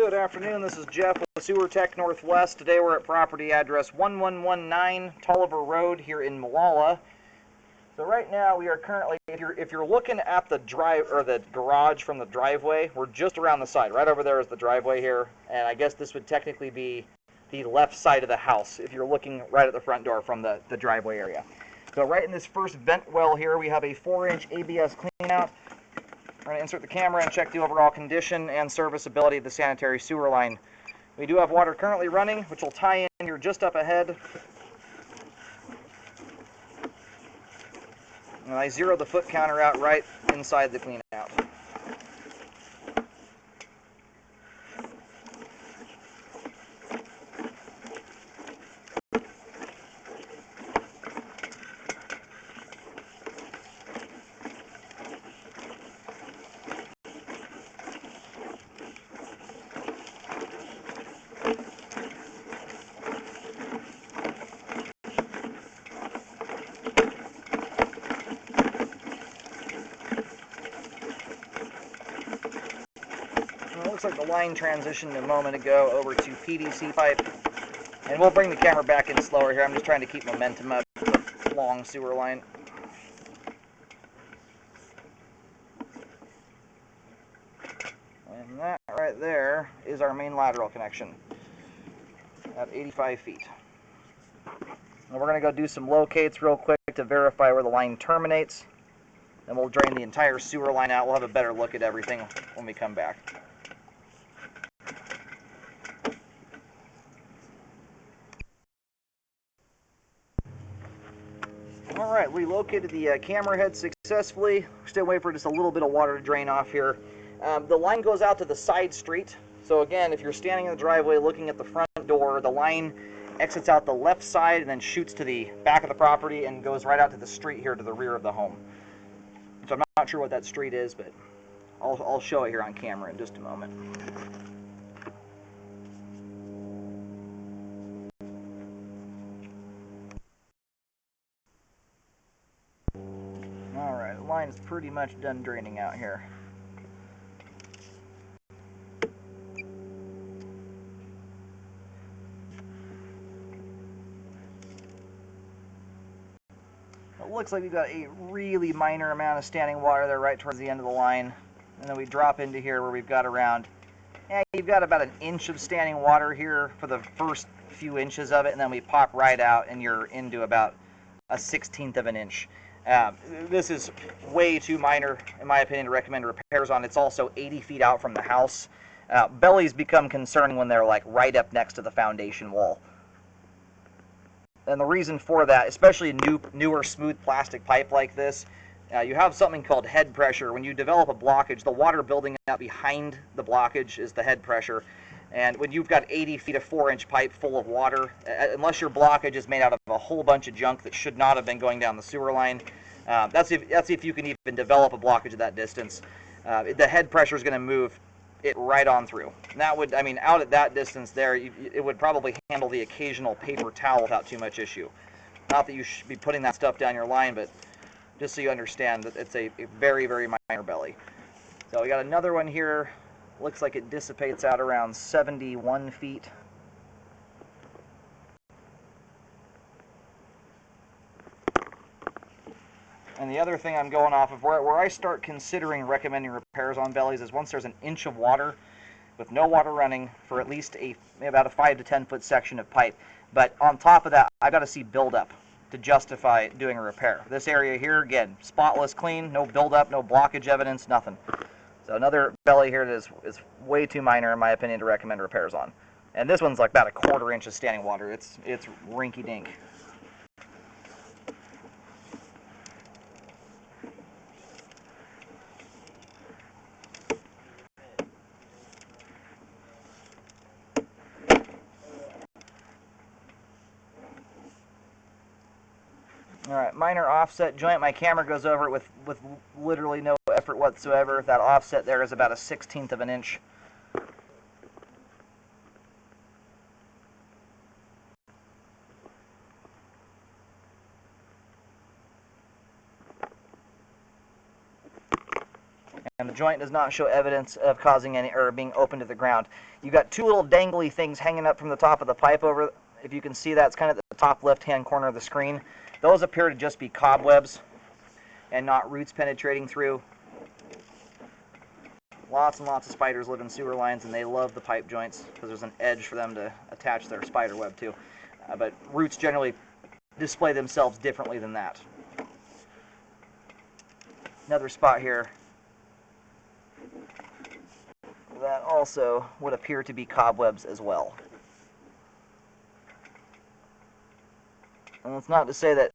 Good afternoon, this is Jeff with Sewer Tech Northwest. Today we're at property address 1119 Toliver Road here in Malala. So right now we are currently, if you're looking at the the garage from the driveway, we're just around the side. Right over there is the driveway here, and I guess this would technically be the left side of the house if you're looking right at the front door from the driveway area. So right in this first vent well here, we have a 4-inch ABS cleanout. We're going to insert the camera and check the overall condition and serviceability of the sanitary sewer line. We do have water currently running, which will tie in here just up ahead. And I zeroed the foot counter out right inside the clean out. It looks like the line transitioned a moment ago over to PVC pipe. And we'll bring the camera back in slower here. I'm just trying to keep momentum up with a long sewer line. And that right there is our main lateral connection at 85 feet. And we're going to go do some locates real quick to verify where the line terminates. Then we'll drain the entire sewer line out. We'll have a better look at everything when we come back. Alright, we located the camera head successfully. Still waiting for just a little bit of water to drain off here. The line goes out to the side street. So again, if you're standing in the driveway looking at the front door, the line exits out the left side and then shoots to the back of the property and goes right out to the street here to the rear of the home. So I'm not sure what that street is, but I'll show it here on camera in just a moment. Alright, the line is pretty much done draining out here. It looks like we've got a really minor amount of standing water there right towards the end of the line. And then we drop into here where we've got around, you've got about an inch of standing water here for the first few inches of it, and then we pop right out and you're into about a 1/16 of an inch. This is way too minor, in my opinion, to recommend repairs on. It's also 80 feet out from the house. Bellies become concerning when they're like right up next to the foundation wall. And the reason for that, especially newer smooth plastic pipe like this, you have something called head pressure. When you develop a blockage, the water building up behind the blockage is the head pressure. And when you've got 80 feet of 4-inch pipe full of water, unless your blockage is made out of a whole bunch of junk that should not have been going down the sewer line, that's if you can even develop a blockage at that distance. The head pressure is going to move it right on through. And that would, I mean, out at that distance there, it would probably handle the occasional paper towel without too much issue. Not that you should be putting that stuff down your line, but just so you understand that it's a very, very minor belly. So we got another one here. Looks like it dissipates out around 71 feet. And the other thing I'm going off of, where I start considering recommending repairs on bellies, is once there's an inch of water with no water running for at least about a 5 to 10 foot section of pipe. But on top of that, I've got to see buildup to justify doing a repair. This area here, again, spotless clean, no buildup, no blockage evidence, nothing. So another belly here that is way too minor, in my opinion, to recommend repairs on. And this one's like about a 1/4 inch of standing water. It's rinky-dink. Alright, minor offset joint. My camera goes over it with literally no effort whatsoever. That offset there is about a 1/16 of an inch. And and the joint does not show evidence of causing any or being open to the ground. You've got two little dangly things hanging up from the top of the pipe over. If you can see that, it's kind of at the top left-hand corner of the screen. Those appear to just be cobwebs and not roots penetrating through. Lots and lots of spiders live in sewer lines, and they love the pipe joints because there's an edge for them to attach their spider web to. But roots generally display themselves differently than that. Another spot here that also would appear to be cobwebs as well. And it's not to say that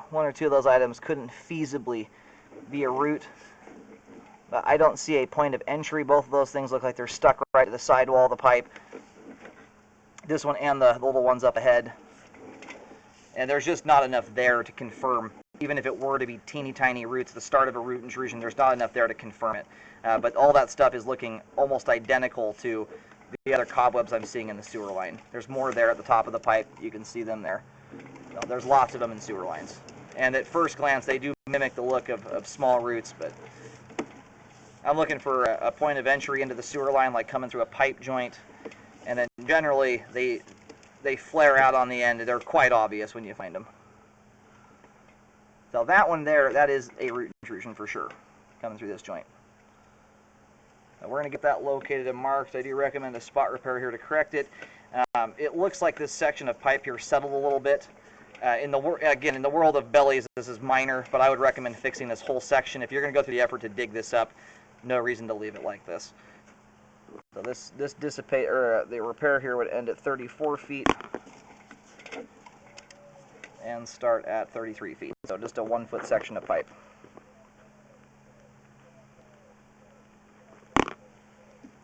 one or two of those items couldn't feasibly be a root, but I don't see a point of entry. Both of those things look like they're stuck right to the sidewall of the pipe. This one and the little ones up ahead. And there's just not enough there to confirm. Even if it were to be teeny tiny roots, the start of a root intrusion, there's not enough there to confirm it. But all that stuff is looking almost identical to the other cobwebs I'm seeing in the sewer line. There's more there at the top of the pipe. You can see them there. So there's lots of them in sewer lines. And at first glance, they do mimic the look of small roots, but I'm looking for a point of entry into the sewer line, like coming through a pipe joint, and then generally they flare out on the end. They're quite obvious when you find them. So that one there, that is a root intrusion for sure, coming through this joint. Now we're going to get that located and marked. I do recommend a spot repair here to correct it. It looks like this section of pipe here settled a little bit. In the world of bellies, this is minor, but I would recommend fixing this whole section. If you're going to go through the effort to dig this up, no reason to leave it like this. So the repair here would end at 34 feet and start at 33 feet. So just a 1 foot section of pipe.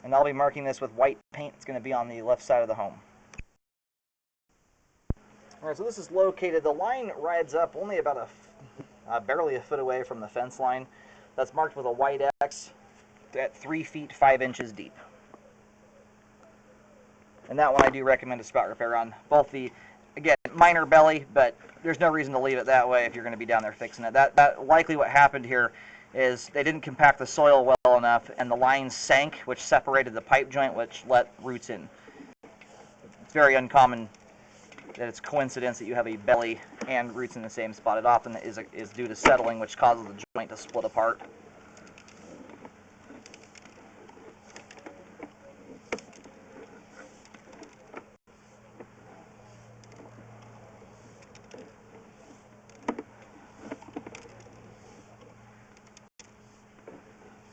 And I'll be marking this with white paint. It's going to be on the left side of the home. Alright, so this is located, the line rides up only about barely a foot away from the fence line. That's marked with a white X at 3 feet 5 inches deep. And that one I do recommend a spot repair on. Both the, again, minor belly, but there's no reason to leave it that way if you're going to be down there fixing it. That likely what happened here is they didn't compact the soil well enough, and the line sank, which separated the pipe joint, which let roots in. It's very uncommon that it's coincidence that you have a belly and roots in the same spot. It often is due to settling, which causes the joint to split apart.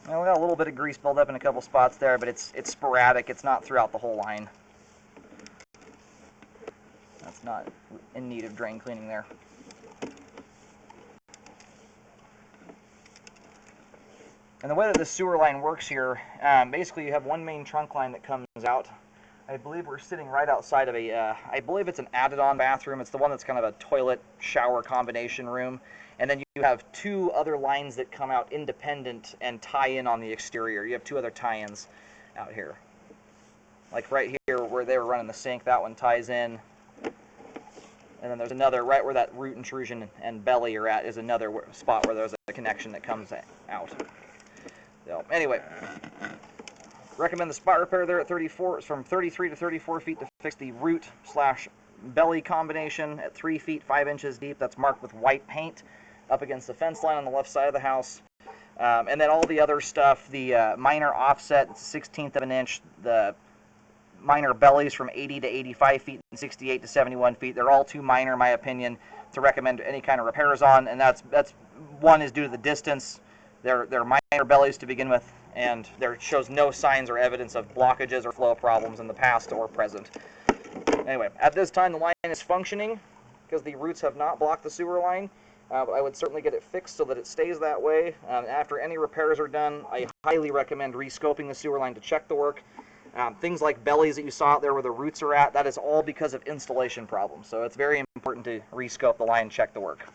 Now we got a little bit of grease buildup in a couple spots there, but it's sporadic. It's not throughout the whole line. That's not in need of drain cleaning there. And the way that the sewer line works here, basically you have one main trunk line that comes out. I believe we're sitting right outside of I believe it's an added-on bathroom. It's the one that's kind of a toilet shower combination room. And then you have two other lines that come out independent and tie in on the exterior. You have two other tie-ins out here. Like right here where they were running the sink, that one ties in. And then there's another, right where that root intrusion and belly are at, is another spot where there's a connection that comes out. So anyway, recommend the spot repair there at 34, from 33 to 34 feet to fix the root/belly combination at 3 feet 5 inches deep. That's marked with white paint up against the fence line on the left side of the house. And then all the other stuff, the minor offset, 1/16 of an inch, the minor bellies from 80 to 85 feet and 68 to 71 feet. They're all too minor, in my opinion, to recommend any kind of repairs on, and that's one is due to the distance. They're minor bellies to begin with, and there shows no signs or evidence of blockages or flow problems in the past or present. Anyway, at this time the line is functioning because the roots have not blocked the sewer line. But I would certainly get it fixed so that it stays that way. After any repairs are done, I highly recommend rescoping the sewer line to check the work. Things like bellies that you saw out there where the roots are at, that is all because of installation problems. So it's very important to rescope the line and check the work.